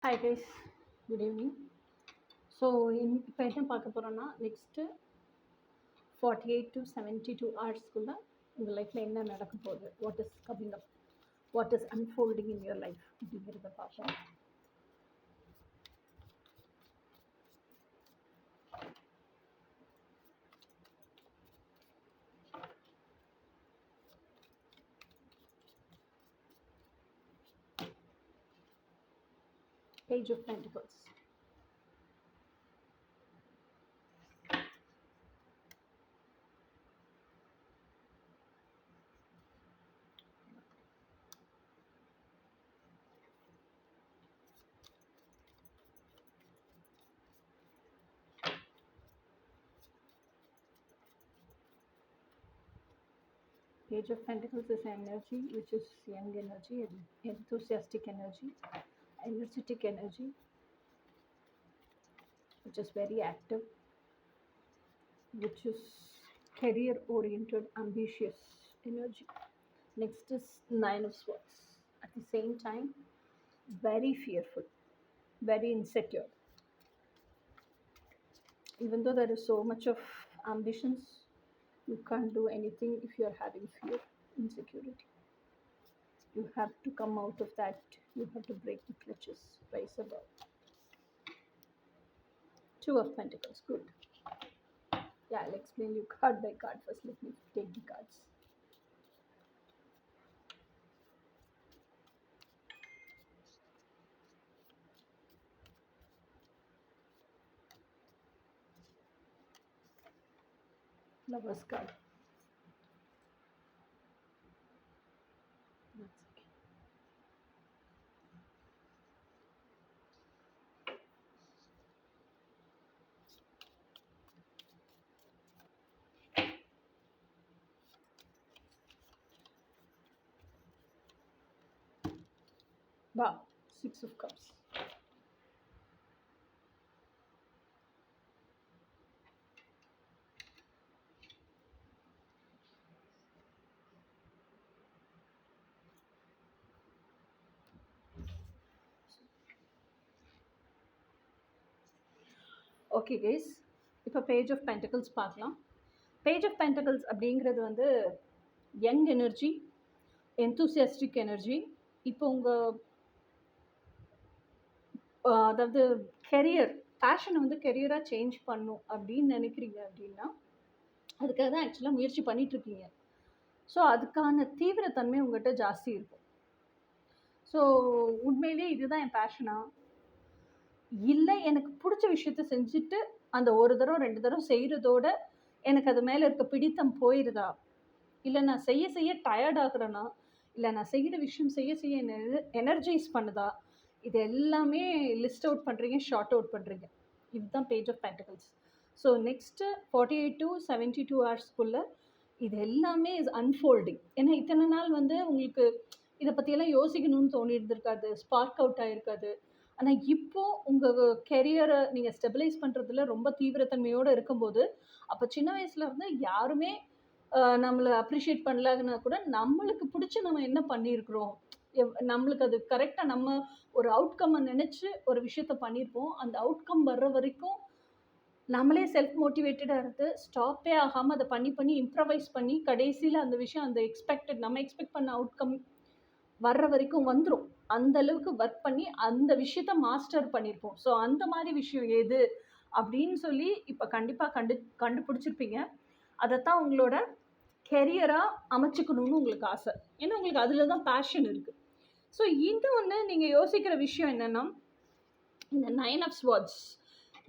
Hi guys, good evening. So இப்போ என்ன பார்க்க போகிறோன்னா நெக்ஸ்ட்டு 48 to 72 ஹவர்ஸ்க்குள்ளே உங்கள் லைஃப்பில் என்ன நடக்க போகுது, what is coming up, what is unfolding in your life அப்படிங்கிறத பார்ப்போம். Page of Pentacles. Page of Pentacles is energy, which is young energy, enthusiastic energy, energetic energy, which is very active, which is career oriented, ambitious energy. Next is Nine of Swords. At the same time, very fearful, very insecure. Even though there is so much of ambitions, you can't do anything if you are having fear, insecurity. You have to come out of that. You have to break the clutches. Rise above. Two of Pentacles. Good. Yeah, I'll explain you card by card. First, let me take the cards. Lover's card. That's okay. Wow. Six of Cups. Okay guys, இப்போ page of pentacles பார்க்கலாம். Page of pentacles அப்படிங்கிறது வந்து young energy, enthusiastic energy. இப்போ உங்கள் அதாவது career பேஷனை வந்து கெரியராக change பண்ணும் அப்படின்னு நினைக்கிறீங்க அப்படின்னா அதுக்காக தான் ஆக்சுவலாக முயற்சி பண்ணிகிட்ருக்கீங்க. ஸோ அதுக்கான தீவிரத்தன்மை உங்கள்கிட்ட ஜாஸ்தி இருக்கும். ஸோ உண்மையிலேயே இதுதான் என் பேஷனா, இல்லை எனக்கு பிடிச்ச விஷயத்த செஞ்சுட்டு அந்த ஒரு தடவை 2 தடவை செய்கிறதோட எனக்கு அது மேலே இருக்க பிடித்தம் போயிடுதா, இல்லை நான் செய்ய செய்ய டயர்ட் ஆகுறேன்னா, இல்லை நான் செய்கிற விஷயம் செய்ய செய்ய எனர்ஜைஸ் பண்ணுதா, இது எல்லாமே லிஸ்ட் அவுட் பண்ணுறீங்க, ஷார்ட் அவுட் பண்ணுறீங்க. இதுதான் Page of Pentacles. So next 48 to 72 ஹவர்ஸ்க்குள்ளே இது எல்லாமே இஸ் அன்ஃபோல்டிங். ஏன்னா இத்தனை நாள் வந்து உங்களுக்கு இதை பற்றியெல்லாம் யோசிக்கணும்னு தோணி இருந்திருக்காது, ஸ்பார்க் அவுட் ஆகிருக்காது. ஆனால் இப்போது உங்கள் கெரியரை நீங்கள் ஸ்டெபிலைஸ் பண்ணுறதுல ரொம்ப தீவிரத்தன்மையோடு இருக்கும்போது, அப்போ சின்ன வயசில் இருந்து யாருமே நம்மளை அப்ரிஷியேட் பண்ணலன்னா கூட நம்மளுக்கு பிடிச்சி நம்ம என்ன பண்ணியிருக்கிறோம், நம்மளுக்கு அது கரெக்டாக நம்ம ஒரு அவுட்கம்மை நினச்சி ஒரு விஷயத்த பண்ணியிருப்போம். அந்த அவுட்கம் வர்ற வரைக்கும் நம்மளே செல்ஃப் மோட்டிவேட்டடாக இருந்து ஸ்டாப்பே ஆகாமல் அதை பண்ணி பண்ணி இம்ப்ரவைஸ் பண்ணி கடைசியில் அந்த விஷயம் அந்த நம்ம எக்ஸ்பெக்ட் பண்ண அவுட்கம் வர்ற வரைக்கும் வந்துடும். அந்த அளவுக்கு ஒர்க் பண்ணி அந்த விஷயத்த மாஸ்டர் பண்ணியிருப்போம். ஸோ அந்த மாதிரி விஷயம் எது அப்படின்னு சொல்லி இப்போ கண்டிப்பாக கண்டுபிடிச்சிருப்பீங்க. அதைத்தான் உங்களோட கெரியராக அமைச்சுக்கணும்னு உங்களுக்கு ஆசை. ஏன்னா உங்களுக்கு அதில் தான் பேஷன் இருக்குது. ஸோ இது ஒன்று நீங்கள் யோசிக்கிற விஷயம் என்னென்னா, இந்த 9 of Swords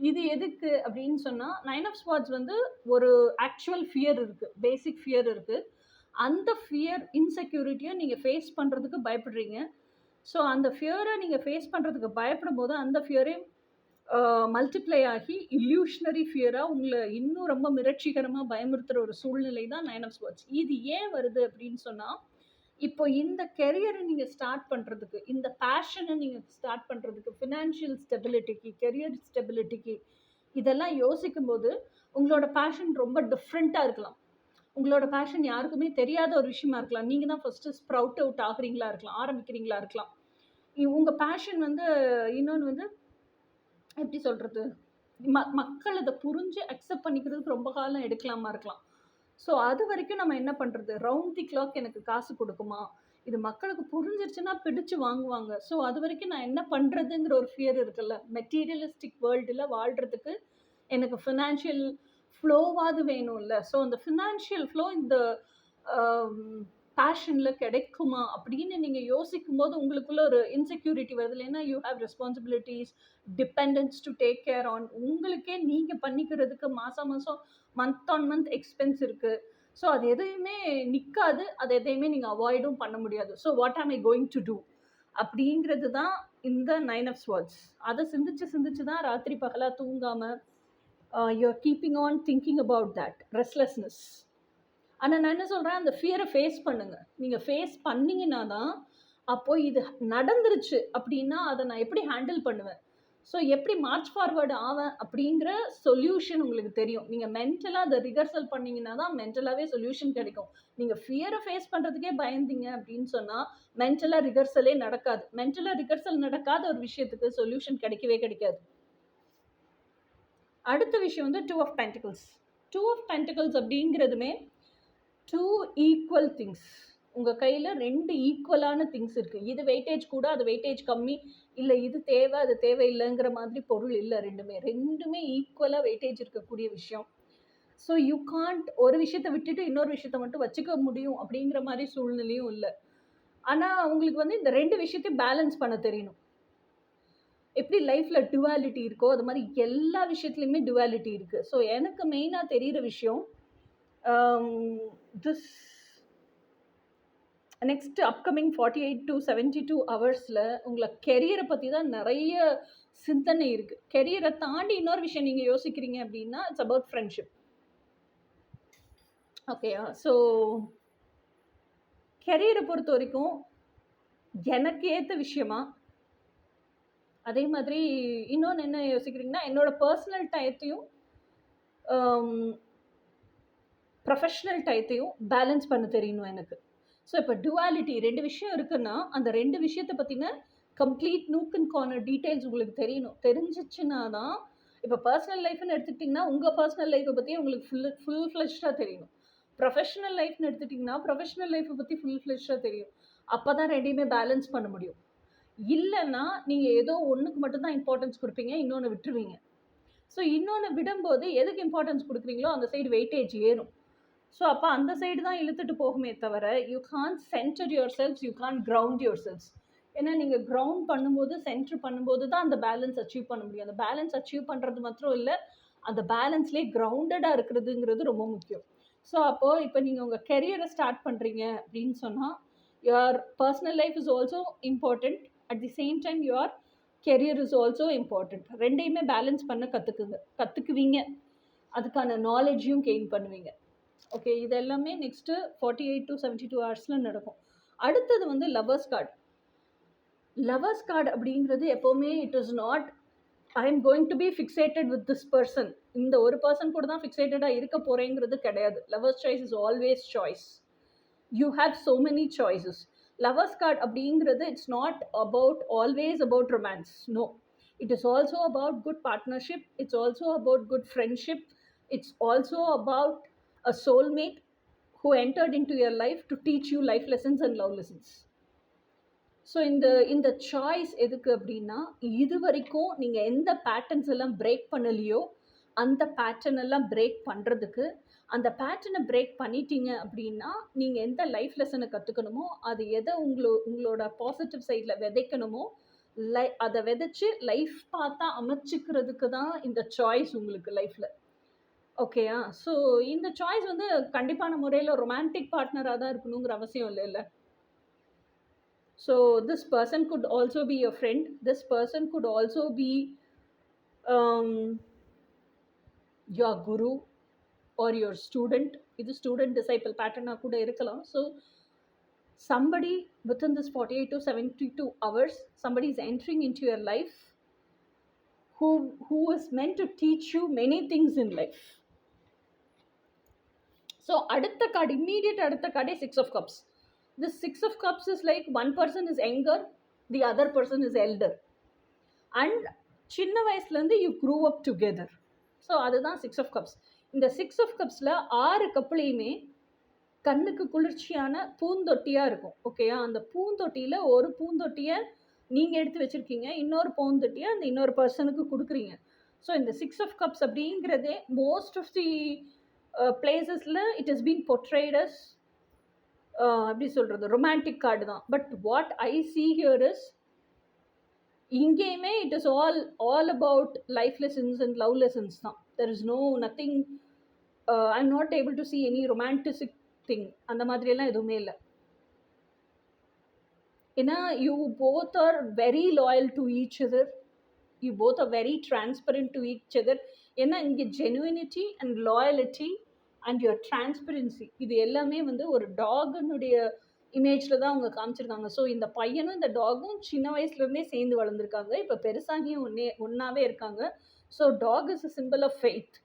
இது எதுக்கு அப்படின்னு சொன்னால், 9 of Swords வந்து ஒரு ஆக்சுவல் ஃபியர் இருக்குது, பேசிக் ஃபியர் இருக்குது. அந்த ஃபியர் இன்செக்யூரிட்டியை நீங்கள் ஃபேஸ் பண்ணுறதுக்கு பயப்படுறீங்க. ஸோ அந்த ஃபியரை நீங்கள் ஃபேஸ் பண்ணுறதுக்கு பயப்படும் போது அந்த ஃபியரே மல்டிப்ளை ஆகி இல்யூஷனரி ஃபியராக உங்களை இன்னும் ரொம்ப மிரட்சிகரமாக பயமுறுத்துகிற ஒரு சூழ்நிலை தான் 9 of Swords. இது ஏன் வருது அப்படின்னு சொன்னால், இப்போ இந்த கெரியரை நீங்கள் ஸ்டார்ட் பண்ணுறதுக்கு, இந்த பேஷனை நீங்கள் ஸ்டார்ட் பண்ணுறதுக்கு, ஃபினான்ஷியல் ஸ்டெபிலிட்டிக்கு, கெரியர் ஸ்டெபிலிட்டிக்கு இதெல்லாம் யோசிக்கும்போது உங்களோட பேஷன் ரொம்ப டிஃப்ரெண்ட்டாக இருக்கலாம். உங்களோட பேஷன் யாருக்குமே தெரியாத ஒரு விஷயமா இருக்கலாம். நீங்கள் தான் ஃபஸ்ட்டு ஸ்ப்ரவுட் அவுட் ஆகுறீங்களா இருக்கலாம், ஆரம்பிக்கிறீங்களா இருக்கலாம். உங்கள் பேஷன் வந்து இன்னொன்று வந்து எப்படி சொல்கிறது, மக்கள் அதை புரிஞ்சு அக்செப்ட் பண்ணிக்கிறதுக்கு ரொம்ப காலம் எடுக்கலாமா இருக்கலாம். ஸோ அது வரைக்கும் நம்ம என்ன பண்ணுறது, ரவுண்ட் தி கிளாக் எனக்கு காசு கொடுக்குமா, இது மக்களுக்கு புரிஞ்சிருச்சுன்னா பிடிச்சு வாங்குவாங்க. ஸோ அது வரைக்கும் நான் என்ன பண்ணுறதுங்கிற ஒரு ஃபியர் இருக்குல்ல. மெட்டீரியலிஸ்டிக் வேர்ல்டில் வாழ்கிறதுக்கு எனக்கு ஃபினான்ஷியல் ஃப்ளோவாது வேணும்ல. ஸோ அந்த ஃபினான்ஷியல் ஃப்ளோ இந்த பேஷனில் கிடைக்குமா அப்படின்னு நீங்கள் யோசிக்கும் போது உங்களுக்குள்ள ஒரு இன்செக்யூரிட்டி வருது. ஏன்னா you have responsibilities, dependence to take care on. உங்களுக்கே நீங்கள் பண்ணிக்கிறதுக்கு மாதம் மந்த் ஆன் மந்த் எக்ஸ்பென்ஸ் இருக்குது. ஸோ அது எதையுமே நிற்காது, அது எதையுமே நீங்கள் அவாய்டும் பண்ண முடியாது. ஸோ வாட் ஆம் ஐ கோயிங் டு டூ அப்படிங்கிறது தான் இந்த 9 of Swords. அதை சிந்திச்சு தான் ராத்திரி பகலாக தூங்காமல் you are keeping on thinking about that restlessness. ஆனால் நான் என்ன சொல்கிறேன், அந்த ஃபியரை ஃபேஸ் பண்ணுங்கள். நீங்கள் ஃபேஸ் பண்ணிங்கன்னா தான் அப்போது இது நடந்துருச்சு அப்படின்னா அதை நான் எப்படி ஹேண்டில் பண்ணுவேன், ஸோ எப்படி மார்ச் ஃபார்வர்டு ஆவேன் அப்படிங்கிற சொல்யூஷன் உங்களுக்கு தெரியும். நீங்கள் மென்டலாக அதை ரிகர்சல் பண்ணிங்கன்னா தான் மென்டலாகவே சொல்யூஷன் கிடைக்கும். நீங்கள் ஃபியரை ஃபேஸ் பண்ணுறதுக்கே பயந்தீங்க அப்படின்னு சொன்னால் மென்டலாக ரிகர்சலே நடக்காது. மென்டலாக ரிகர்சல் நடக்காத ஒரு விஷயத்துக்கு சொல்யூஷன் கிடைக்கவே கிடைக்காது. அடுத்த விஷயம் வந்து 2 of Pentacles. 2 of Pentacles அப்படிங்கிறதுமே 2 equal things. உங்கள் கையில் 2 ஈக்குவலான திங்ஸ் இருக்குது. இது வெயிட்டேஜ் கூட, அது வெயிட்டேஜ் கம்மி, இல்லை இது தேவை அது தேவையில்லைங்கிற மாதிரி பொருள் இல்லை. ரெண்டுமே ஈக்குவலாக வெயிட்டேஜ் இருக்கக்கூடிய விஷயம். ஸோ யூ காண்ட் ஒரு விஷயத்தை விட்டுட்டு இன்னொரு விஷயத்த மட்டும் வச்சுக்க முடியும் அப்படிங்கிற மாதிரி சூழ்நிலையும் இல்லை. ஆனால் உங்களுக்கு வந்து இந்த 2 விஷயத்தையும் பேலன்ஸ் பண்ண தெரியணும். எப்படி லைஃப்பில் டுவாலிட்டி இருக்கோ அது மாதிரி எல்லா விஷயத்துலையுமே டுவாலிட்டி இருக்குது. ஸோ எனக்கு மெயினாக தெரிகிற விஷயம் திஸ் நெக்ஸ்ட் அப்கமிங் 48 to 72 ஹவர்ஸில் உங்களை கெரியரை பற்றி தான் நிறைய சிந்தனை இருக்குது. கெரியரை தாண்டி இன்னொரு விஷயம் நீங்கள் யோசிக்கிறீங்க அப்படின்னா இட்ஸ் அபவுட் ஃப்ரெண்ட்ஷிப். ஓகேயா? ஸோ கெரியரை பொறுத்த வரைக்கும் எனக்கு ஏற்ற விஷயமா, அதே மாதிரி இன்னொன்று என்ன யோசிக்கிறீங்கன்னா என்னோடய பர்சனல் டயத்தையும் ப்ரொஃபஷ்னல் டயத்தையும் பேலன்ஸ் பண்ண தெரியணும் எனக்கு. ஸோ இப்போ டுவாலிட்டி 2 விஷயம் இருக்குன்னா அந்த 2 விஷயத்தை பற்றின complete nook and corner details உங்களுக்கு தெரியணும். தெரிஞ்சிச்சுன்னா தான் இப்போ பர்சனல் லைஃப்னு எடுத்துக்கிட்டிங்கன்னா உங்கள் பர்சனல் லைஃப்பை பற்றி உங்களுக்கு ஃபுல் ஃப்ளெஷ்டாக தெரியணும். ப்ரொஃபஷனல் லைஃப்னு எடுத்துட்டிங்கன்னா ப்ரொஃபஷனல் லைஃப்பை பற்றி ஃபுல் ஃப்ளெஷ்டாக தெரியும். அப்போ தான் ரெண்டையுமே பேலன்ஸ் பண்ண முடியும். இல்லைன்னா நீங்கள் ஏதோ ஒன்றுக்கு மட்டும்தான் இம்பார்ட்டன்ஸ் கொடுப்பீங்க, இன்னொன்று விட்டுருவீங்க. ஸோ இன்னொன்று விடும்போது எதுக்கு இம்பார்ட்டன்ஸ் கொடுக்குறீங்களோ அந்த சைடு வெயிட்டேஜ் ஏறும். ஸோ அப்போ அந்த சைடு தான் இழுத்துட்டு போகுமே தவிர you can center yourselves, you can ground yourselves. ஏன்னா நீங்கள் கிரவுண்ட் பண்ணும்போது சென்டர் பண்ணும்போது தான் அந்த பேலன்ஸ் அச்சீவ் பண்ண முடியும். அந்த பேலன்ஸ் அச்சீவ் பண்ணுறது மாத்திரம் இல்லை, அந்த பேலன்ஸ்லேயே கிரவுண்டடாக இருக்கிறதுங்கிறது ரொம்ப முக்கியம். ஸோ அப்போது இப்போ நீங்கள் உங்கள் கெரியரை ஸ்டார்ட் பண்ணுறீங்க அப்படின்னு சொன்னால் your personal life is also important, at the same time your career is also important. ரெண்டையுமே பேலன்ஸ் பண்ண கற்றுக்குவீங்க, அதுக்கான நாலேஜையும் கெயின் பண்ணுவீங்க. ஓகே, இது எல்லாமே நெக்ஸ்ட்டு 48 to 72 ஹவர்ஸில் நடக்கும். அடுத்தது வந்து லவர்ஸ் கார்டு. லவர்ஸ் கார்டு அப்படிங்கிறது எப்போவுமே it is not I am going to be fixated with this person, இந்த ஒரு பர்சன் கூட தான் ஃபிக்ஸேட்டடாக இருக்க போகிறேங்கிறது கிடையாது. Lovers choice is always choice. You have so many choices. Lovers card அப்படிங்கிறது it's not about always about romance. No, it is also about good partnership, it's also about good friendship, it's also about a soulmate who entered into your life to teach you life lessons and love lessons. So இந்த choice எதுக்கு அப்படின்னா, இது வரைக்கும் நீங்கள் எந்த patterns எல்லாம் break பண்ணலையோ அந்த pattern எல்லாம் பிரேக் பண்ணுறதுக்கு, அந்த பேட்டர்னை பிரேக் பண்ணிட்டீங்க அப்படின்னா நீங்கள் எந்த லைஃப் லெசனை கற்றுக்கணுமோ அது எதை உங்களோட பாசிட்டிவ் சைடில் விதைக்கணுமோ அதை விதைச்சி லைஃப் பார்த்தா அமைச்சிக்கிறதுக்கு தான் இந்த சாய்ஸ் உங்களுக்கு லைஃப்பில். ஓகேயா? ஸோ இந்த சாய்ஸ் வந்து கண்டிப்பான முறையில் ரொமான்டிக் பார்ட்னராக தான் இருக்கணுங்கிற அவசியம் இல்லை. So this person could also be your friend, this person could also be your guru or your student. இது ஸ்டூடெண்ட் டிசைபிள் பேட்டர்னாக கூட இருக்கலாம். So somebody within this 48 to 72 hours, somebody is entering into your life who is meant to teach you many things in life. So அடுத்த card, immediate அடுத்த கார்டே 6 of Cups. This 6 of Cups is like one person is younger, the other person his elder. And சின்ன வயசுலேருந்து you grew up together. So அதுதான் 6 of Cups. இந்த 6 of Cupஸில் 6 கப்புலையுமே கண்ணுக்கு குளிர்ச்சியான பூந்தொட்டியாக இருக்கும். ஓகேயா? அந்த பூந்தொட்டியில் ஒரு பூந்தொட்டியை நீங்கள் எடுத்து வச்சுருக்கீங்க, இன்னொரு பூந்தொட்டியை அந்த இன்னொரு பர்சனுக்கு கொடுக்குறீங்க. ஸோ இந்த 6 of Cups அப்படிங்கிறதே மோஸ்ட் ஆஃப் தி பிளேசஸில் it is been portrayed as எப்படி சொல்கிறது, ரொமான்டிக் கார்டு தான். But what I see here is, இங்கேயுமே it is all about life lessons and love lessons தான். There is nothing, I am not able to see any romantic thing. அந்த மாதிரியெல்லாம் எதுவுமே இல்லை. ஏன்னா you both are very loyal to each other, you both are very transparent to each other. ஏன்னா இங்கே genuinity and loyalty and your transparency இது எல்லாமே வந்து ஒரு டாகனுடைய இமேஜில் தான் அவங்க காமிச்சிருக்காங்க. ஸோ இந்த பையனும் இந்த டாகும் சின்ன வயசுலேருந்தே சேர்ந்து வளர்ந்துருக்காங்க, இப்போ பெருசாகியும் ஒன்றாவே இருக்காங்க. So dog is a symbol of faith,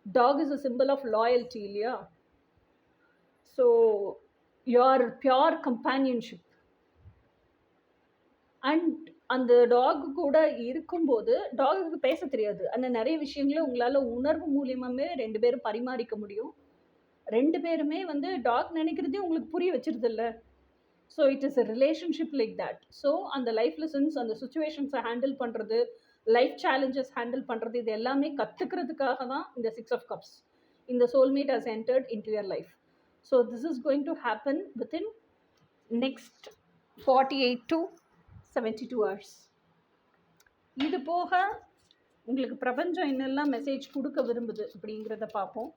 dog is a symbol of loyalty இல்லையா? So your pure companionship. And அந்த டாக் கூட இருக்கும்போது டாகுக்கு பேச தெரியாது, ஆனால் நிறைய விஷயங்களை உங்களால் உணர்வு மூலியமாகவே 2 பேரும் பரிமாறிக்க முடியும். 2 பேருமே வந்து டாக் நினைக்கிறதையும் உங்களுக்கு புரிய வச்சிருது இல்லை? So it is a relationship like that. So அந்த லைஃப் லெசன்ஸ், அந்த சுச்சுவேஷன்ஸை ஹேண்டில் பண்ணுறது, லைஃப் சேலஞ்சஸ் ஹேண்டில் பண்ணுறது, இது எல்லாமே கற்றுக்கிறதுக்காக தான் இந்த 6 of Cups. இந்த soulmate has entered into your life. So this is going to happen within next 48 to 72 hours. இது போக உங்களுக்கு பிரபஞ்சம் என்னெல்லாம் மெசேஜ் கொடுக்க விரும்புது அப்படிங்கிறத பார்ப்போம்.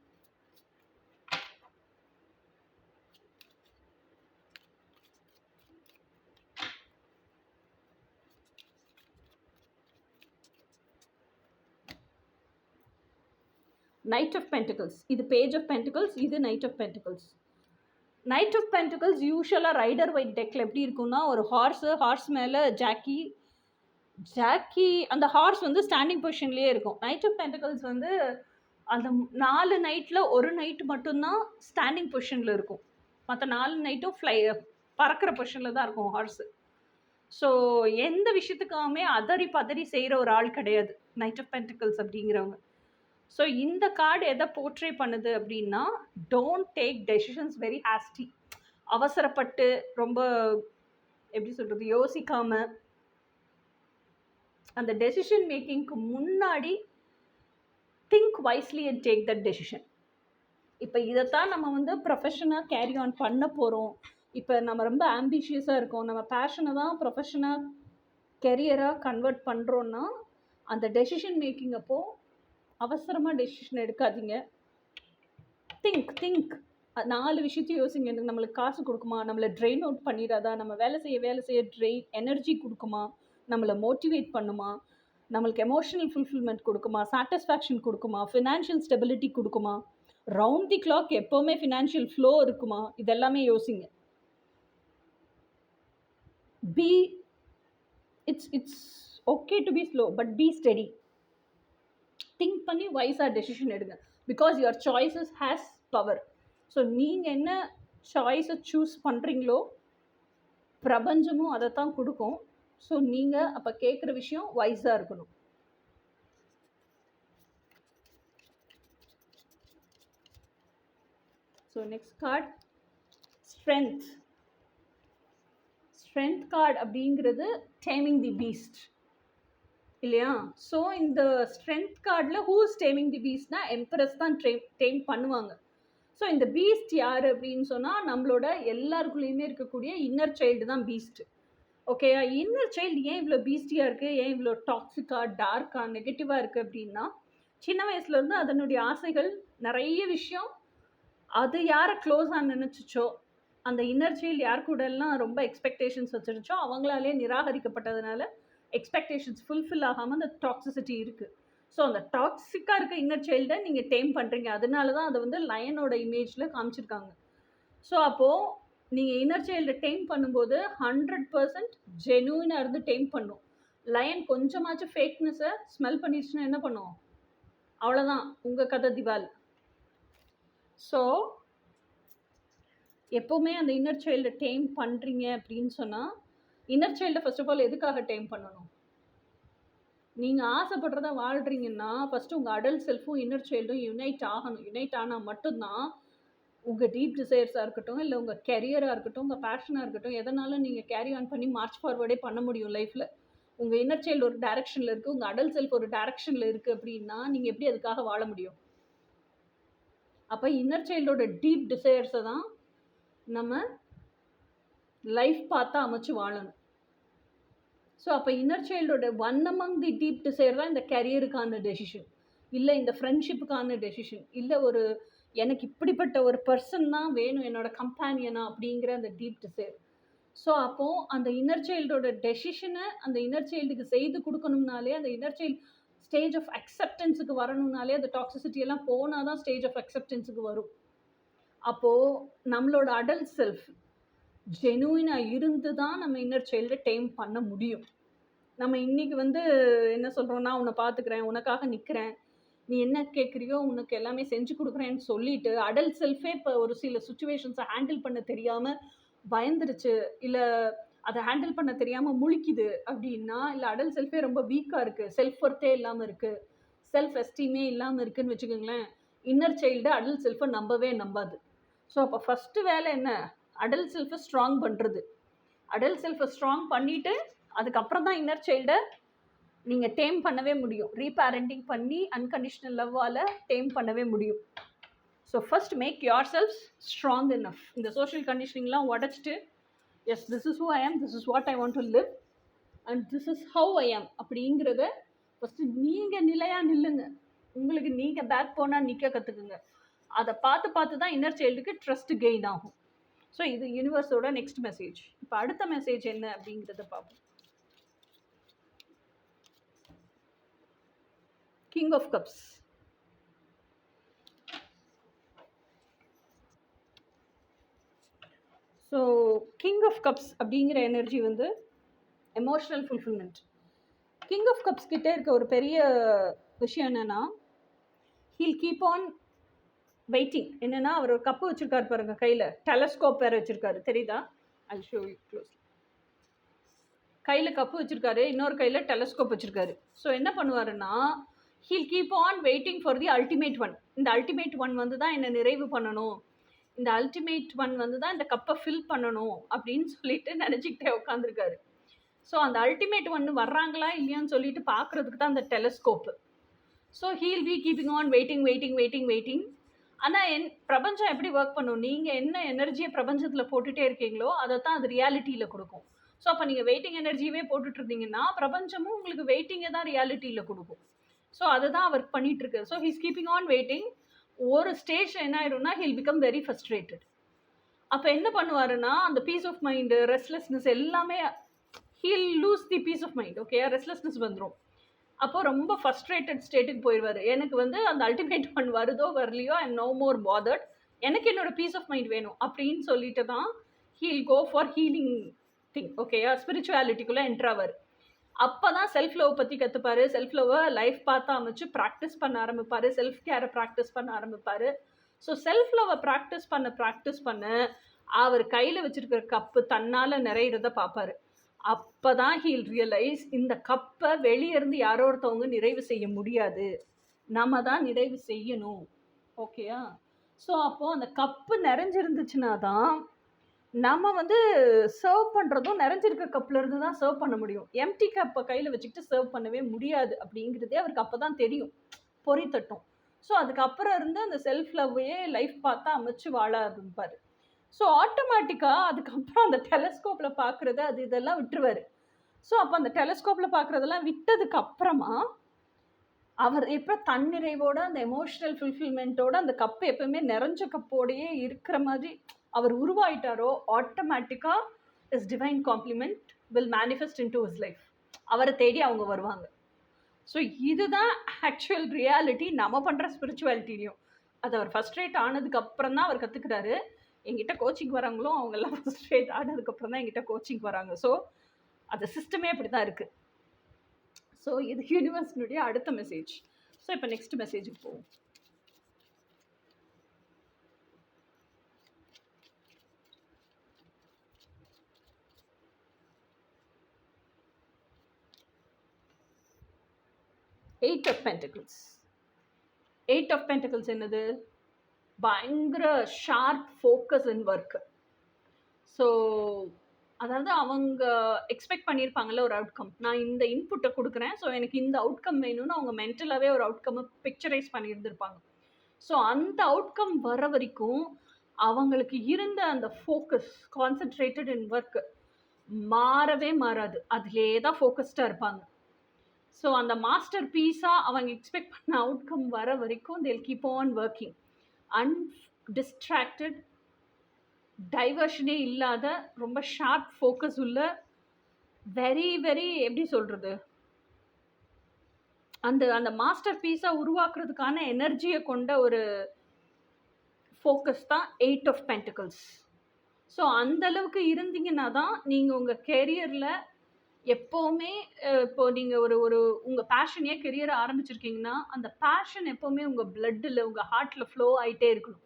Knight of Pentacles. இது Page of Pentacles, இது Knight of Pentacles. Knight of Pentacles யூஷுவலாக ரைடர் ஒயிட் டெக்கில் எப்படி இருக்குன்னா, ஒரு ஹார்ஸ் மேலே ஜாக்கி, அந்த ஹார்ஸ் வந்து ஸ்டாண்டிங் பொசிஷன்லேயே இருக்கும். Knight of Pentacles வந்து அந்த 4 நைட்டில் ஒரு நைட்டு மட்டும்தான் ஸ்டாண்டிங் பொசிஷனில் இருக்கும், மற்ற 4 நைட்டும் பறக்கிற பொசிஷனில் தான் இருக்கும் ஹார்ஸு. ஸோ எந்த விஷயத்துக்காமே பதறி செய்கிற ஒரு ஆள் கிடையாது Knight of Pentacles அப்படிங்கிறவங்க. ஸோ இந்த கார்டு எதை போர்ட்ரே பண்ணுது அப்படின்னா, டோன்ட் டேக் டெசிஷன்ஸ் வெரி ஹாஸ்டி. அவசரப்பட்டு ரொம்ப எப்படி சொல்கிறது, யோசிக்காமல் அந்த டெசிஷன் மேக்கிங்க்கு முன்னாடி think wisely and take that decision. இப்போ இதைத்தான் நம்ம வந்து ப்ரொஃபஷனாக கேரி ஆன் பண்ண போகிறோம். இப்போ நம்ம ரொம்ப ஆம்பிஷியஸாக இருக்கோம், நம்ம பேஷனை தான் ப்ரொஃபஷனாக கெரியராக கன்வெர்ட் பண்ணுறோன்னா, அந்த டெசிஷன் மேக்கிங் அப்போது அவசரமாக டெசிஷன் எடுக்காதீங்க. திங்க் 4 விஷயத்தையும் யோசிங்க. நம்மளுக்கு காசு கொடுக்குமா, நம்மளை ட்ரெயின் அவுட் பண்ணிடாதா, நம்ம வேலை செய்ய ட்ரெயின் எனர்ஜி கொடுக்குமா, நம்மளை மோட்டிவேட் பண்ணுமா, நம்மளுக்கு எமோஷனல் ஃபுல்ஃபில்மெண்ட் கொடுக்குமா, சாட்டிஸ்ஃபேக்ஷன் கொடுக்குமா, ஃபினான்ஷியல் ஸ்டெபிலிட்டி கொடுக்குமா, ரவுண்ட் தி கிளாக் எப்போவுமே ஃபினான்ஷியல் ஃப்ளோ இருக்குமா, இதெல்லாமே யோசிங்க. It's okay to be slow, but be steady. Think பண்ணி வைஸாக டெசிஷன் எடுங்க. Because your choices has power. So நீங்கள் என்ன சாய்ஸை சூஸ் பண்ணுறீங்களோ பிரபஞ்சமும் அதை தான் கொடுக்கும். ஸோ நீங்கள் அப்போ கேட்குற விஷயம் வைஸாக இருக்கணும். So next card strength. Strength card அப்படிங்கிறது டேமிங் தி பீஸ்ட் இல்லையா? ஸோ இந்த ஸ்ட்ரென்த் கார்டில் ஹூஸ் டேமிங் தி பீஸ்ட்னா எம்பரஸ் தான் டேம் பண்ணுவாங்க. ஸோ இந்த பீஸ்ட் யார் அப்படின்னு சொன்னால், நம்மளோட எல்லாருக்குள்ளேயுமே இருக்கக்கூடிய இன்னர் சைல்டு தான் பீஸ்ட். ஓகேயா? இன்னர் சைல்டு ஏன் இவ்வளோ பீஸ்டியாக இருக்குது, ஏன் இவ்வளோ டாக்ஸிக்காக, டார்க்காக, நெகட்டிவாக இருக்குது அப்படின்னா, சின்ன வயசுலேருந்து அதனுடைய ஆசைகள் நிறைய விஷயம், அது யாரை க்ளோஸாக நினச்சிச்சோ, அந்த இன்னர் சைல்டு யார் கூடலாம் ரொம்ப எக்ஸ்பெக்டேஷன்ஸ் வச்சுருச்சோ அவங்களாலே நிராகரிக்கப்பட்டதுனால எக்ஸ்பெக்டேஷன்ஸ் ஃபுல்ஃபில் ஆகாமல் அந்த டாக்ஸிசிட்டி இருக்குது. ஸோ அந்த டாக்ஸிக்காக இருக்க இன்னர் சைல்டை நீங்கள் டேம் பண்ணுறீங்க. அதனால தான் அதை வந்து லயனோட இமேஜில் காமிச்சிருக்காங்க. ஸோ அப்போது நீங்கள் இன்னர் சைல்டை டேம் பண்ணும்போது 100% ஜெனுவினாக இருந்து டேம் பண்ணும். லயன் கொஞ்சமாச்சும் ஃபேக்னஸை ஸ்மெல் பண்ணிடுச்சுன்னா என்ன பண்ணும்? அவ்வளோதான், உங்கள் கதை திவால். ஸோ எப்போவுமே அந்த இன்னர் சைல்டை டேம் பண்ணுறீங்க அப்படின்னு சொன்னால், இன்னர் சைல்டை ஃபர்ஸ்ட் ஆஃப் ஆல் எதுக்காக டைம் பண்ணணும்? நீங்கள் ஆசைப்படுறத வாழ்கிறீங்கன்னா ஃபஸ்ட்டு உங்கள் அடல்ட் செல்ஃபும் இன்னர் சைல்டும் யுனைட் ஆகணும். யுனைட் ஆனால் மட்டும்தான் உங்கள் டீப் டிசைர்ஸாக இருக்கட்டும், இல்லை உங்கள் கெரியராக இருக்கட்டும், உங்கள் பேஷனாக இருக்கட்டும், எதனாலும் நீங்கள் கேரி ஆன் பண்ணி மார்ச் ஃபார்வர்டே பண்ண முடியும் லைஃப்பில். உங்கள் இன்னர் சைல்டு ஒரு டைரக்ஷனில் இருக்குது, உங்கள் அடல்ட் செல்ஃப் ஒரு டைரக்ஷனில் இருக்குது அப்படின்னா நீங்கள் எப்படி அதுக்காக வாழ முடியும்? அப்போ இன்னர் சைல்டோட டீப் டிசைர்ஸை தான் நம்ம லைஃப் பார்த்தா அமைச்சு வாழணும். ஸோ அப்போ இன்னர் சைல்டோட one among the deep desire தான் இந்த கெரியருக்கான டெசிஷன், இல்லை இந்த ஃப்ரெண்ட்ஷிப்புக்கான டெசிஷன், இல்லை ஒரு எனக்கு இப்படிப்பட்ட ஒரு பர்சன் தான் வேணும் என்னோட கம்பேனியனா அப்படிங்கிற அந்த டீப் டிசைர். ஸோ அப்போது அந்த இன்னர் சைல்டோட டெசிஷனை அந்த இன்னர் சைல்டுக்கு செய்து கொடுக்கணும்னாலே, அந்த இன்னர் சைல்டு ஸ்டேஜ் ஆஃப் அக்செப்டன்ஸுக்கு வரணும்னாலே அந்த டாக்ஸிசிட்டி எல்லாம் போனால் தான் ஸ்டேஜ் ஆஃப் அக்செப்டன்ஸுக்கு வரும். அப்போது நம்மளோட அடல்ட் செல்ஃப் ஜெனுவினாக இருந்து தான் நம்ம இன்னர் சைல்டை டைம் பண்ண முடியும். நம்ம இன்றைக்கி என்ன சொல்கிறோன்னா, உன்னை பார்த்துக்கிறேன், உனக்காக நிற்கிறேன், நீ என்ன கேட்குறியோ உனக்கு எல்லாமே செஞ்சு கொடுக்குறேன்னு சொல்லிட்டு அடல்ட் செல்ஃபே இப்போ ஒரு சில சுச்சுவேஷன்ஸை ஹேண்டில் பண்ண தெரியாமல் பயந்துருச்சு, இல்லை அதை ஹேண்டில் பண்ண தெரியாமல் முழிக்குது அப்படின்னா, இல்லை அடல்ட் செல்ஃபே ரொம்ப வீக்காக இருக்குது, செல்ஃப் ஒர்த்தே இல்லாமல் இருக்குது, செல்ஃப் எஸ்டீமே இல்லாமல் இருக்குதுன்னு வச்சுக்கோங்களேன், இன்னர் சைல்டு அடல்ட் செல்ஃபை நம்பவே நம்பாது. ஸோ அப்போ ஃபஸ்ட்டு வேலை என்ன? அடல்ட் செல்ஃபை ஸ்ட்ராங் பண்ணுறது. அடல்ட் செல்ஃபை ஸ்ட்ராங் பண்ணிவிட்டு அதுக்கப்புறம் தான் இன்னர் சைல்டை நீங்கள் டேம் பண்ணவே முடியும். ரீபேரண்டிங் பண்ணி அன்கண்டிஷனல் லவ்வால் டேம் பண்ணவே முடியும். ஸோ ஃபர்ஸ்ட் மேக் யோர் செல்ஃப் ஸ்ட்ராங் இனஃப். இந்த சோஷியல் கண்டிஷனிங்லாம் உடச்சிட்டு, yes this is who I am, this is what I want to live and this is how I am அப்படிங்கிறத ஃபஸ்ட்டு நீங்கள் நிலையாக நில்லுங்க. உங்களுக்கு நீங்கள் பேக் போனால் நிற்க கற்றுக்குங்க. அதை பார்த்து தான் இன்னர் சைல்டுக்கு ட்ரஸ்ட் கெயின் ஆகும். ஸோ இது யூனிவர்ஸோட நெக்ஸ்ட் மெசேஜ். இப்போ அடுத்த மெசேஜ் என்ன அப்படிங்கிறத பார்ப்போம். King of cups. So king of cups அப்படிங்கிற energy emotional fulfilment. King of cups கிட்டே இருக்க ஒரு பெரிய விஷயம் என்னென்னா, ஹீல் கீப் ஆன் வெயிட்டிங். என்னென்னா, அவர் ஒரு கப்பு வச்சுருக்காரு பாருங்க, கையில் டெலஸ்கோப் வேறு வச்சுருக்காரு, தெரியுதா? I show you close. கையில் கப்பு வச்சுருக்காரு, இன்னொரு கையில் டெலஸ்கோப் வச்சுருக்காரு. ஸோ என்ன பண்ணுவாருன்னா, he'll keep on waiting for the ultimate one. இந்த அல்டிமேட் ஒன் தான் என்னை நிறைவு பண்ணணும், இந்த அல்டிமேட் ஒன் தான் இந்த கப்பை ஃபில் பண்ணணும் அப்படின்னு சொல்லிட்டு நினச்சிக்கிட்டே உட்காந்துருக்காரு. ஸோ அந்த அல்டிமேட் ஒன்று வர்றாங்களா இல்லையான்னு சொல்லிட்டு பார்க்குறதுக்கு தான் அந்த telescope. So he'll be keeping on waiting. ஆனால் பிரபஞ்சம் எப்படி ஒர்க் பண்ணும்? நீங்கள் என்ன எனர்ஜியை பிரபஞ்சத்தில் போட்டுகிட்டே இருக்கீங்களோ அதை தான் அது ரியாலிட்டியில் கொடுக்கும். ஸோ அப்போ நீங்கள் வெயிட்டிங் எனர்ஜியவே போட்டுட்டு இருந்தீங்கன்னா பிரபஞ்சமும் உங்களுக்கு வெயிட்டிங்கை தான் ரியாலிட்டியில் கொடுக்கும். ஸோ அதை தான் அவர் பண்ணிகிட்ருக்கு. So he's keeping on waiting. ஒரு ஸ்டேஜ் என்ன ஆயிரும்னா ஹீல் பிகம் வெரி ஃப்ரஸ்ட்ரேட்டட். அப்போ என்ன பண்ணுவாருன்னா, அந்த பீஸ் ஆஃப் மைண்டு, ரெஸ்ட்லெஸ்னஸ் எல்லாமே he'll lose the peace of mind. Okay, restlessness வந்துடும். அப்போ ரொம்ப ஃப்ரஸ்ட்ரேட்டட் ஸ்டேட்டுக்கு போயிடுவார். எனக்கு அந்த அல்டிமேட் ஒன் வருதோ வரலையோ I am no more bothered, எனக்கு என்னோட பீஸ் ஆஃப் மைண்ட் வேணும் அப்படின்னு சொல்லிட்டு தான் he'll go for healing thing. ஓகேயா, ஸ்பிரிச்சுவாலிட்டிக்குள்ளே என்ட்ராவார். அப்போ தான் செல்ஃப் லவ் பற்றி கற்றுப்பார். செல்ஃப் லவ்வை லைஃப் பார்த்து அமைச்சு ப்ராக்டிஸ் பண்ண ஆரம்பிப்பார். செல்ஃப் கேரை ப்ராக்டிஸ் பண்ண ஆரம்பிப்பார். ஸோ செல்ஃப் லவ்வை ப்ராக்டிஸ் பண்ண அவர் கையில் வச்சுருக்கிற கப்பு தன்னால் நிறையிறத பார்ப்பார். அப்போ தான் ஹீல் ரியலைஸ், இந்த கப்பை வெளியேருந்து யாரோ ஒருத்தவங்க நிறைவு செய்ய முடியாது, நம்ம தான் நிறைவு செய்யணும். ஓகேயா? ஸோ அப்போது அந்த கப்பு நிறைஞ்சிருந்துச்சுன்னா தான் நம்ம சர்வ் பண்ணுறதும் நிறைஞ்சிருக்க கப்லேருந்து தான் சர்வ் பண்ண முடியும். எம்டி கப்பை கையில் வச்சுக்கிட்டு சர்வ் பண்ணவே முடியாது அப்படிங்கிறதே அவருக்கு அப்போ தான் தெரியும், பொறி தட்டும். ஸோ அதுக்கப்புறம் இருந்து அந்த செல்ஃப் லவ்வையே லைஃப் பார்த்தா அமைச்சு வாழ ஆரம்பிப்பார். ஸோ ஆட்டோமேட்டிக்காக அதுக்கப்புறம் அந்த டெலஸ்கோப்பில் பார்க்குறது அது இதெல்லாம் விட்டுருவார். ஸோ அப்போ அந்த டெலஸ்கோப்பில் பார்க்குறதெல்லாம் விட்டதுக்கு அப்புறமா அவர் எப்போ தன்னிறைவோட அந்த எமோஷ்னல் ஃபுல்ஃபில்மெண்ட்டோட அந்த கப்பு எப்பவுமே நிறைஞ்ச கப்போடையே இருக்கிற மாதிரி அவர் உருவாயிட்டாரோ, ஆட்டோமேட்டிக்காக is divine complement will manifest into his life. அவரை தேடி அவங்க வருவாங்க. ஸோ இதுதான் ஆக்சுவல் ரியாலிட்டி நம்ம பண்ணுற ஸ்பிரிச்சுவாலிட்டிலையும். அது அவர் ஃபர்ஸ்ட்ரேட் ஆனதுக்கு அப்புறம் தான் அவர் கற்றுக்கிறாரு. எங்கிட்ட கோச்சிங் வராங்களோ அவங்கெல்லாம் ஃபர்ஸ்ட்ரேட் ஆனதுக்கப்புறம் தான் எங்கிட்ட கோச்சிங் வராங்க. ஸோ அந்த சிஸ்டமே அப்படி தான் இருக்குது. ஸோ இது யூனிவர்ஸினுடைய அடுத்த மெசேஜ். ஸோ இப்போ நெக்ஸ்ட் மெசேஜுக்கு போவோம். 8 of Pentacles. 8 of Pentacles என்னது? பயங்கர sharp focus in work. So அதாவது அவங்க எக்ஸ்பெக்ட் பண்ணியிருப்பாங்கல்ல ஒரு அவுட்கம், நான் இந்த இன்புட்டை கொடுக்குறேன், ஸோ எனக்கு இந்த அவுட்கம் வேணும்னு அவங்க மென்டலாகவே ஒரு அவுட்கம்மை பிக்சரைஸ் பண்ணியிருந்திருப்பாங்க. ஸோ அந்த அவுட்கம் வர வரைக்கும் அவங்களுக்கு இருந்த அந்த ஃபோக்கஸ், கான்சென்ட்ரேட்டட் இன் ஒர்க் மாறவே மாறாது. அதிலே தான் ஃபோக்கஸ்டாக இருப்பாங்க. ஸோ அந்த மாஸ்டர் பீஸாக அவங்க எக்ஸ்பெக்ட் பண்ண அவுட்கம் வர வரைக்கும் they'll keep on working. அன்டிஸ்ட்ராக்டட், டைவர்ஷனே இல்லாத, ரொம்ப ஷார்ப் ஃபோக்கஸ் உள்ள, வெரி வெரி எப்படி சொல்கிறது, அந்த அந்த மாஸ்டர் பீஸாக உருவாக்குறதுக்கான எனர்ஜியை கொண்ட ஒரு ஃபோக்கஸ் தான் 8 of Pentacles. ஸோ அந்தளவுக்கு இருந்தீங்கன்னா தான் நீங்கள் உங்கள் கெரியரில் எப்போவுமே இப்போது நீங்கள் ஒரு ஒரு உங்கள் பேஷனையே கெரியரை ஆரம்பிச்சிருக்கீங்கன்னா அந்த பேஷன் எப்போவுமே உங்கள் பிளட்டில், உங்கள் ஹார்ட்டில் ஃப்ளோ ஆகிட்டே இருக்கணும்.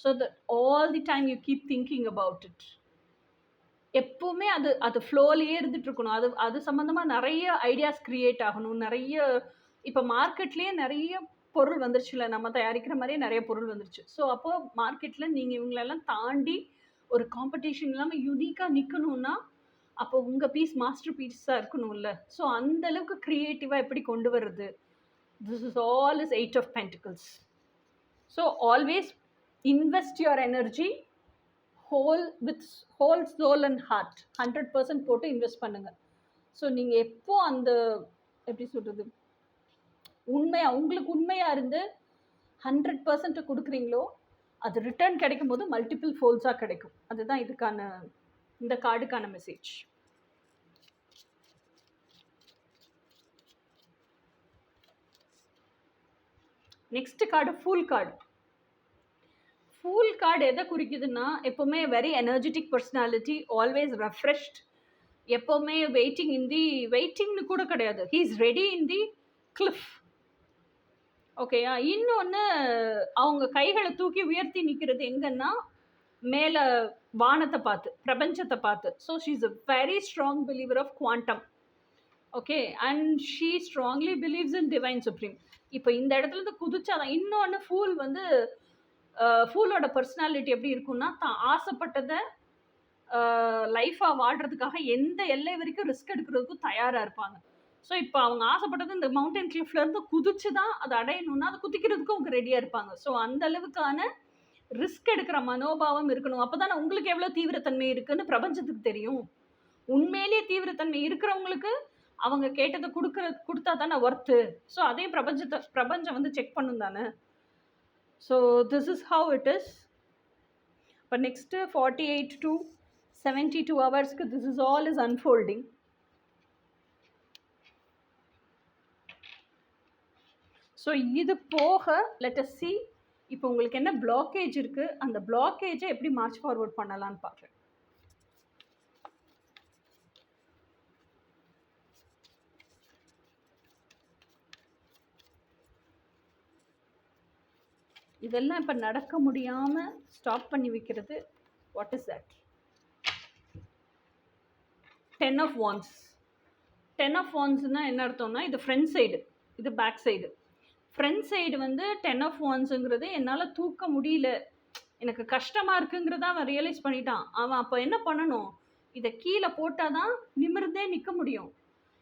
So that all the time you keep thinking about it. எப்போவுமே அது அது ஃப்ளோலேயே இருந்துகிட்ருக்கணும். அது சம்மந்தமாக நிறைய ஐடியாஸ் க்ரியேட் ஆகணும். நிறைய இப்போ மார்க்கெட்லேயே நிறைய பொருள் வந்துருச்சுல, நம்ம தயாரிக்கிற மாதிரியே நிறைய பொருள் வந்துருச்சு. ஸோ அப்போது மார்க்கெட்டில் நீங்கள் இவங்களெல்லாம் தாண்டி ஒரு காம்படிஷன் இல்லாமல் யூனிக்காக நிற்கணுன்னா அப்போ உங்கள் பீஸ் மாஸ்டர் பீஸாக இருக்கணும்ல. ஸோ அந்தளவுக்கு க்ரியேட்டிவாக எப்படி கொண்டு வர்றது, this is all is 8 of Pentacles. So always invest your energy whole soul and heart 100% போட்டு இன்வெஸ்ட் பண்ணுங்கள். ஸோ நீங்கள் எப்போ அந்த எப்படி சொல்கிறது, உங்களுக்கு உண்மையாக இருந்து 100% கொடுக்குறீங்களோ அது ரிட்டர்ன் கிடைக்கும் போது மல்டிபிள் ஃபோல்ஸாக கிடைக்கும். அதுதான் இந்த கார்டுக்கான message. Next card fool card. Fool card எதை குறிக்குதுன்னா, எப்போவுமே very energetic personality, always refreshed, எப்போவுமே வெயிட்டிங்னு கூட கிடையாது, he is ready in the cliff. ஓகேயா? இன்னொன்று, அவங்க கைகளை தூக்கி உயர்த்தி நிற்கிறது எங்கன்னா மேலே வானத்தை பார்த்து, பிரபஞ்சத்தை பார்த்து. So she is a very strong believer of quantum. Okay, and she strongly believes in divine supreme. இப்போ இந்த இடத்துலேருந்து குதிச்சாதான். இன்னொன்று, ஃபூலோட பர்சனாலிட்டி எப்படி இருக்குன்னா, தான் ஆசைப்பட்டதை லைஃபாக வாழ்கிறதுக்காக எந்த எல்லை வரைக்கும் ரிஸ்க் எடுக்கிறதுக்கும் தயாராக இருப்பாங்க. ஸோ இப்போ அவங்க ஆசைப்பட்டது இந்த மவுண்டன் கிளிஃப்லேருந்து குதிச்சு தான் அதை அடையணும்னா அதை குதிக்கிறதுக்கும் அவங்க ரெடியாக இருப்பாங்க. ஸோ அந்த அளவுக்கான ரிஸ்க் எடுக்கிற மனோபாவம் இருக்கணும். அப்போ தானே உங்களுக்கு எவ்வளோ தீவிரத்தன்மை இருக்குன்னு பிரபஞ்சத்துக்கு தெரியும். உண்மையிலேயே தீவிரத்தன்மை இருக்கிறவங்களுக்கு அவங்க கேட்டதை கொடுத்தா தானே ஒர்த்து. ஸோ அதையும் பிரபஞ்சம் வந்து செக் பண்ணும் தானே. So this is how it is. இப்போ நெக்ஸ்ட்டு 48 to 72 ஹவர்ஸ்க்கு this is all is unfolding. So இது போக லெட் அஸ் see இப்போ உங்களுக்கு என்ன பிளாக்கேஜ் இருக்குது, அந்த பிளாக்கேஜை எப்படி மார்ச் ஃபார்வர்ட் பண்ணலான்னு பார்க்குறேன். இதெல்லாம் இப்போ நடக்க முடியாமல் ஸ்டாப் பண்ணி வைக்கிறது, what is that? 10 of Wands. 10 of Wandsனா என்ன அர்த்தம்னா, இது ஃப்ரண்ட் சைடு, இது பேக் சைடு. ஃப்ரண்ட் சைடு வந்து 10 of Wandsங்கிறது என்னால் தூக்க முடியல, எனக்கு கஷ்டமாக இருக்குங்கிறத அவன் ரியலைஸ் பண்ணிட்டான். அவன் அப்போ என்ன பண்ணணும், இதை கீழே போட்டால் தான் நிமிர்ந்தே நிற்க முடியும்.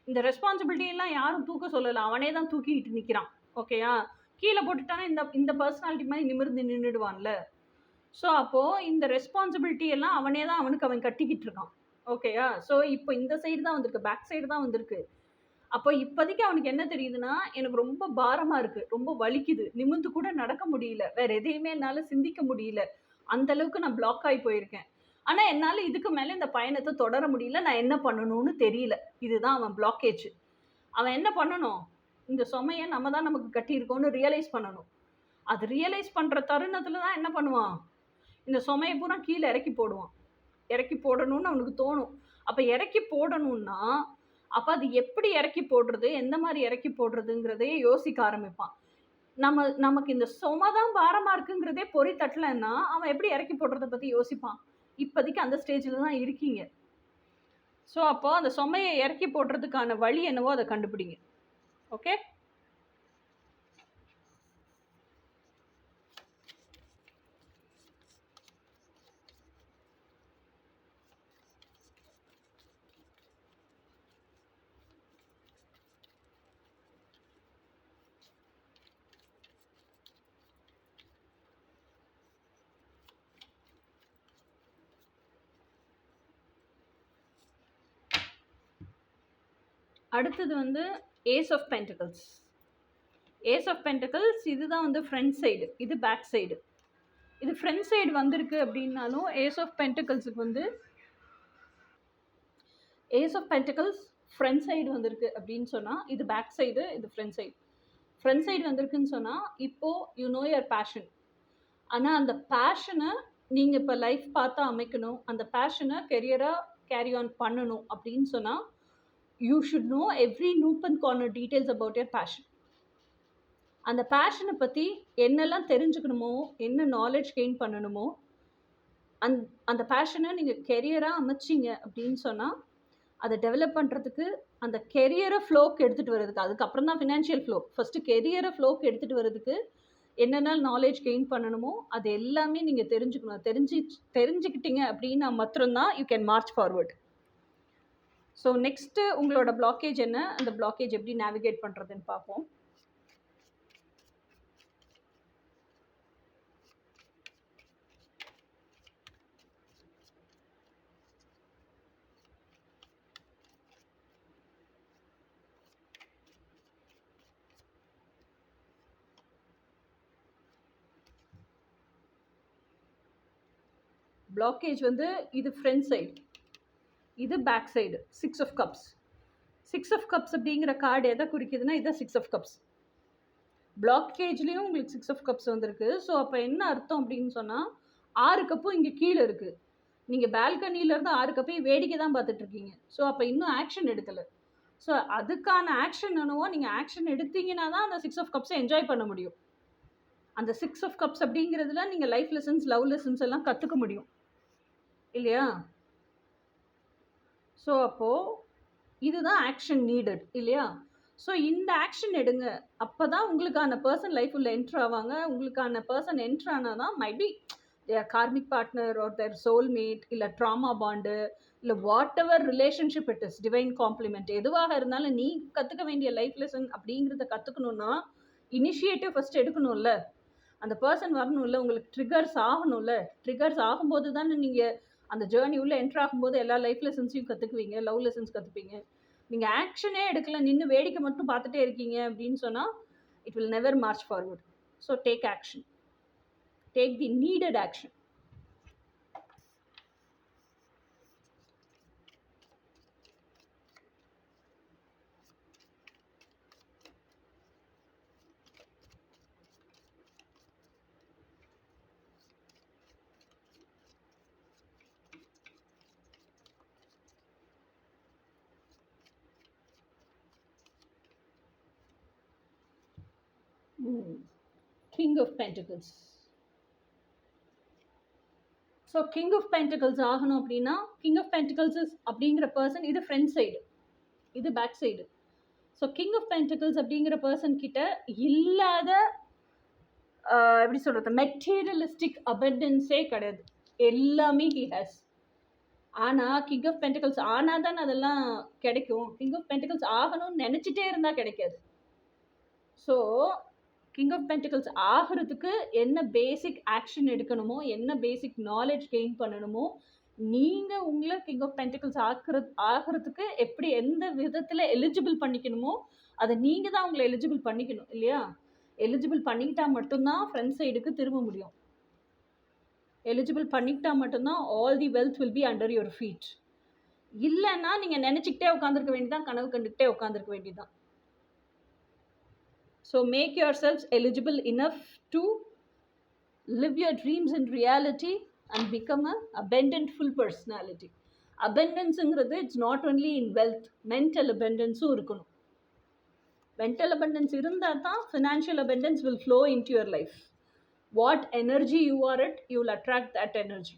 இந்த ரெஸ்பான்சிபிலிட்டியெல்லாம் யாரும் தூக்க சொல்லலை, அவனே தான் தூக்கிட்டு நிற்கிறான். ஓகேயா? கீழே போட்டுட்டானா இந்த பர்சனாலிட்டி மாதிரி நிமிர்ந்து நின்றுடுவான்ல. ஸோ அப்போது இந்த ரெஸ்பான்சிபிலிட்டியெல்லாம் அவனே தான் அவன் கட்டிக்கிட்டு இருக்கான். ஓகேயா? ஸோ இப்போ இந்த சைடு தான் வந்திருக்கு, பேக் சைடு தான் வந்திருக்கு. அப்போ இப்போதைக்கு அவனுக்கு என்ன தெரியுதுன்னா, எனக்கு ரொம்ப பாரமாக இருக்குது, ரொம்ப வலிக்குது, நிமிர்ந்து கூட நடக்க முடியல, வேறு எதையுமே என்னால் சிந்திக்க முடியல, அந்தளவுக்கு நான் பிளாக் ஆகி போயிருக்கேன். ஆனால் என்னால் இதுக்கு மேலே இந்த பயணத்தை தொடர முடியல, நான் என்ன பண்ணணும்னு தெரியல. இதுதான் அவன் பிளாக்கேஜ். அவன் என்ன பண்ணணும், இந்த சுமையை நம்ம தான் நமக்கு கட்டியிருக்கோன்னு ரியலைஸ் பண்ணணும். அது ரியலைஸ் பண்ணுற தருணத்தில் தான் என்ன பண்ணுவான், இந்த சுமையை பூரா கீழே இறக்கி போடுவான். இறக்கி போடணும்னு அவனுக்கு தோணும். அப்போ இறக்கி போடணும்னா அப்போ அது எப்படி இறக்கி போடுறது, எந்த மாதிரி இறக்கி போடுறதுங்கிறதையே யோசிக்க ஆரம்பிப்பான். நமக்கு இந்த சுமை தான் பாரமாக இருக்குங்கிறதே பொறி தட்டலைன்னா அவன் எப்படி இறக்கி போடுறத பற்றி யோசிப்பான். இப்போதைக்கு அந்த ஸ்டேஜில் தான் இருக்கீங்க. ஸோ அப்போ அந்த சுமையை இறக்கி போடுறதுக்கான வழி என்னவோ அதை கண்டுபிடிங்க. ஓகே, அடுத்தது வந்து Ace of Pentacles. Ace of Pentacles இதுதான் வந்து ஃப்ரண்ட் சைடு, இது பேக் சைடு. இது ஃப்ரண்ட் சைடு வந்திருக்கு அப்படின்னாலும் ஏஸ் ஆஃப் பென்டிகல்ஸுக்கு வந்து Ace of Pentacles front side வந்திருக்கு அப்படின்னு சொன்னால் இது பேக் சைடு, இது ஃப்ரண்ட் சைடு. ஃப்ரண்ட் சைடு வந்திருக்குன்னு சொன்னால் இப்போது யூ நோ யுவர் பேஷன். ஆனால் அந்த பேஷனை நீங்கள் இப்போ லைஃப் பார்த்தா அமைக்கணும், அந்த பேஷனை கெரியராக கேரி ஆன் பண்ணணும் அப்படின்னு சொன்னால் you should know every noob and corner details about your fashion. அந்த பேஷனை பற்றி என்னெல்லாம் தெரிஞ்சுக்கணுமோ, என்ன நாலேஜ் கெயின் பண்ணணுமோ, அந்த பேஷனை நீங்கள் கெரியராக அமைச்சிங்க அப்படின்னு சொன்னால் அதை டெவலப் பண்ணுறதுக்கு, அந்த கெரியரை ஃப்ளோக்கு எடுத்துகிட்டு வர்றதுக்கு, அதுக்கப்புறம் தான் ஃபினான்ஷியல் ஃப்ளோ, ஃபஸ்ட்டு கெரியரை ஃப்ளோக்கு எடுத்துகிட்டு வர்றதுக்கு என்னென்ன நாலேஜ் கெயின் பண்ணணுமோ அது எல்லாமே நீங்கள் தெரிஞ்சுக்கணும். தெரிஞ்சுக்கிட்டீங்க அப்படின்னா மாத்திரம்தான் you can March forward. So next உங்களோட பிளாக்கேஜ் என்ன, அந்த பிளாக்கேஜ் எப்படி நேவிகேட் பண்ணுறதுன்னு பார்ப்போம். பிளாக்கேஜ் வந்து இது ஃப்ரண்ட் சைடு, இது back side. 6 of cups. 6 of cups அப்படிங்கிற கார்டு எதை குறிக்குதுன்னா இதான் 6 of cups. பிளாக்கேஜ்லேயும் உங்களுக்கு 6 of cups வந்திருக்கு. ஸோ அப்போ என்ன அர்த்தம் அப்படின்னு சொன்னால் 6 கப்பும் இங்கே கீழே இருக்குது. நீங்கள் பால்கனியிலேருந்து 6 கப்பையும் வேடிக்கை தான் பார்த்துட்ருக்கீங்க. ஸோ அப்போ இன்னும் ஆக்ஷன் எடுக்கலை. ஸோ அதுக்கான ஆக்ஷன் என்னவோ, நீங்கள் ஆக்ஷன் எடுத்தீங்கன்னா தான் அந்த 6 of cups என்ஜாய் பண்ண முடியும். அந்த 6 of cups அப்படிங்கிறதுல நீங்கள் லைஃப் லெசன்ஸ், லவ் லெசன்ஸ் எல்லாம் கற்றுக்க முடியும் இல்லையா? ஸோ அப்போது இதுதான் ஆக்ஷன் நீடட் இல்லையா? ஸோ இந்த ஆக்ஷன் எடுங்க. அப்போ தான் உங்களுக்கான பர்சன் லைஃப் உள்ள என்ட்ரு ஆவாங்க. உங்களுக்கான பர்சன் என்ட்ரு ஆனால் தான் maybe their karmic partner or their soulmate, இல்லை ட்ராமா பாண்டு, இல்லை whatever relationship it is, divine complement, எதுவாக இருந்தாலும் நீ கற்றுக்க வேண்டிய லைஃப் லெசன் அப்படிங்கிறத கற்றுக்கணுன்னா இனிஷியேட்டிவ் ஃபஸ்ட் எடுக்கணும்ல, அந்த பர்சன் வரணும்ல, உங்களுக்கு ட்ரிகர்ஸ் ஆகணும்ல. ட்ரிகர்ஸ் ஆகும்போது தானே நீங்கள் அந்த ஜேர்னி உள்ள என்ட்ரு ஆகும்போது எல்லா லைஃப் லெசன்ஸையும் கற்றுக்குவீங்க, லவ் லெசன்ஸ் கற்றுப்பீங்க. நீங்கள் ஆக்ஷனே எடுக்கல, நின்று வேடிக்கை மட்டும் பார்த்துட்டே இருக்கீங்க அப்படின்னு சொன்னால் it will never march forward. So take action, take the needed action. King of Pentacles. So king of Pentacles ஆகணும் அப்படின்னா, கிங் ஆஃப் பென்டிகல்ஸ் அப்படிங்கிற பர்சன் இது ஃப்ரண்ட் சைடு, இது back side. So king of Pentacles அப்படிங்கிற person கிட்ட இல்லாத எப்படி சொல்கிறது, மெட்டீரியலிஸ்டிக் அபண்டன்ஸே கிடையாது, எல்லாமே ஹி ஹேஸ். ஆனால் கிங் ஆஃப் பென்டிகல்ஸ் ஆனால் தான் அதெல்லாம் கிடைக்கும். கிங் ஆஃப் பென்டிகல்ஸ் ஆகணும்னு நினச்சிட்டே இருந்தால் கிடைக்காது. ஸோ கிங் ஆஃப் பென்டிகல்ஸ் ஆகிறதுக்கு என்ன பேசிக் ஆக்ஷன் எடுக்கணுமோ, என்ன பேசிக் நாலேஜ் கெயின் பண்ணணுமோ, நீங்கள் உங்களை கிங் ஆஃப் பென்டிகல்ஸ் ஆகிறதுக்கு எப்படி எந்த விதத்தில் எலிஜிபிள் பண்ணிக்கணுமோ அதை நீங்கள் தான் உங்களை எலிஜிபிள் பண்ணிக்கணும் இல்லையா? எலிஜிபிள் பண்ணிக்கிட்டா மட்டும்தான் ஃப்ரண்ட் சைடுக்கு திரும்ப முடியும். எலிஜிபிள் பண்ணிக்கிட்டா மட்டும்தான் all the wealth will be under your feet. இல்லைன்னா நீங்கள் நினச்சிக்கிட்டே உட்காந்துருக்க வேண்டியதான், கனவு கண்டுக்கிட்டே உட்காந்துருக்க வேண்டியதான். So make yourselves eligible enough to live your dreams in reality and become an abundant full personality. Abundanceங்கிறது it's not only in wealth, mental abundanceம் இருக்கணும். mental abundance இருந்தால் தான் financial abundance will flow into your life. What energy you are at, you will attract that energy.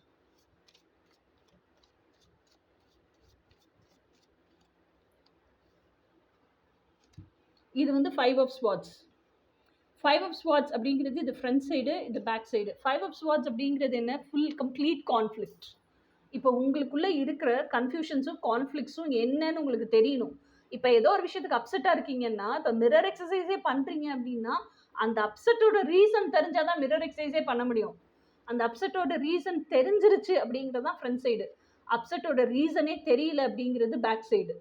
இது வந்து 5 of swords. 5 of swords அப்படிங்கிறது இது front side, இது back side. 5 of swords அப்படிங்கிறது என்ன, ஃபுல் கம்ப்ளீட் கான்ஃப்ளிக்ட். இப்போ உங்களுக்குள்ளே இருக்கிற கன்ஃபியூஷன்ஸும் கான்ஃப்ளிக்ஸும் என்னன்னு உங்களுக்கு தெரியணும். இப்போ ஏதோ ஒரு விஷயத்துக்கு அப்செட்டாக இருக்கீங்கன்னா, இப்போ மிரர் எக்ஸசைஸே பண்ணுறீங்க அப்படின்னா அந்த அப்செட்டோட ரீசன் தெரிஞ்சால் தான் மிரர் எக்ஸசைஸே பண்ண முடியும். அந்த அப்செட்டோட ரீசன் தெரிஞ்சிருச்சு அப்படிங்கிறது தான் ஃப்ரண்ட் சைடு. அப்செட்டோட ரீசனே தெரியல அப்படிங்கிறது பேக் சைடு.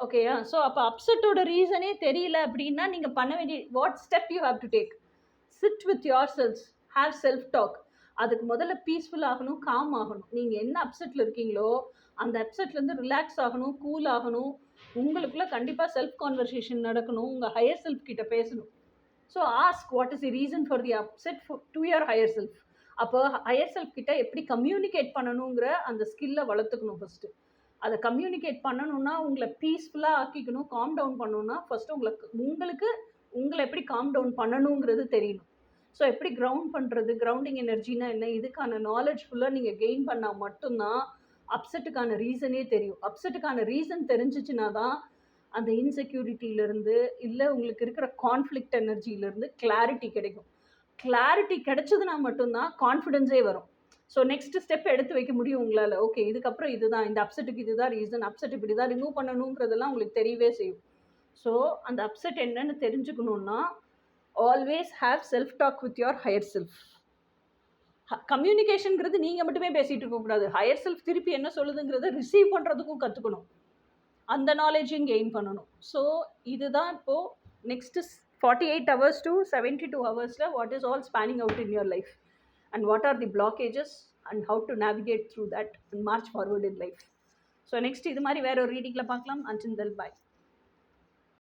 ஓகேயா? ஸோ அப்போ அப்செட்டோட ரீசனே தெரியல அப்படின்னா நீங்கள் பண்ண வேண்டிய what step you have to take? Sit with yourselves, have self talk. அதுக்கு முதல்ல பீஸ்ஃபுல் ஆகணும், காம் ஆகணும். நீங்கள் என்ன அப்செட்டில் இருக்கீங்களோ அந்த அப்செட்லேருந்து ரிலாக்ஸ் ஆகணும், கூல் ஆகணும். உங்களுக்குள்ள கண்டிப்பாக செல்ஃப் கான்வர்சேஷன் நடக்கணும், உங்கள் ஹையர் செல்ஃப் கிட்ட பேசணும். So ask what is the reason for the upset to your higher self. அப்போ ஹையர் செல்ஃப் கிட்ட எப்படி கம்யூனிகேட் பண்ணணுங்கிற அந்த ஸ்கில்லை வளர்த்துக்கணும் ஃபஸ்ட்டு. அதை கம்யூனிகேட் பண்ணணும்னா உங்களை பீஸ்ஃபுல்லாக ஆக்கிக்கணும், காம் டவுன் பண்ணணும்னா ஃபஸ்ட்டு உங்களுக்கு உங்களை எப்படி காம் டவுன் பண்ணணுங்கிறது தெரியணும். ஸோ எப்படி கிரவுண்ட் பண்ணுறது, கிரவுண்டிங் எனர்ஜினா என்ன, இதுக்கான நாலேஜ் ஃபுல்லாக நீங்கள் கெயின் பண்ணால் மட்டும்தான் அப்செட்டுக்கான ரீசனே தெரியும். அப்செட்டுக்கான ரீசன் தெரிஞ்சிச்சுன்னா தான் அந்த இன்செக்யூரிட்டியிலேருந்து இல்லை உங்களுக்கு இருக்கிற கான்ஃப்ளிக்ட் எனர்ஜியிலேருந்து கிளாரிட்டி கிடைக்கும். கிளாரிட்டி கிடைச்சதுன்னா மட்டும்தான் கான்ஃபிடென்ஸே வரும். ஸோ நெக்ஸ்ட் ஸ்டெப் எடுத்து வைக்க முடியும் உங்களால். ஓகே, இதுக்கப்புறம் இதுதான், இந்த அப்செட்டுக்கு இதுதான் ரீசன், அப்செட் இப்படி தான் ரிமூவ் பண்ணணுங்கிறதெல்லாம் உங்களுக்கு தெரியவே செய்யும். ஸோ அந்த அப்செட் என்னன்னு தெரிஞ்சுக்கணுன்னா always have self talk with your higher self. கம்யூனிகேஷனுங்கிறது நீங்கள் மட்டுமே பேசிகிட்டு இருக்கக்கூடாது. ஹையர் செல்ஃப் திருப்பி என்ன சொல்லுதுங்கிறத ரிசீவ் பண்ணுறதுக்கும் கற்றுக்கணும், அந்த நாலேஜையும் கெயின் பண்ணணும். ஸோ இதுதான் இப்போது next 48 hours to 72 hours what is all spanning out in your life and what are the blockages and how to navigate through that and march forward in life. So next இது மாதிரி வேற ஒரு ரீடிங்கில் பார்க்கலாம். Until then, bye.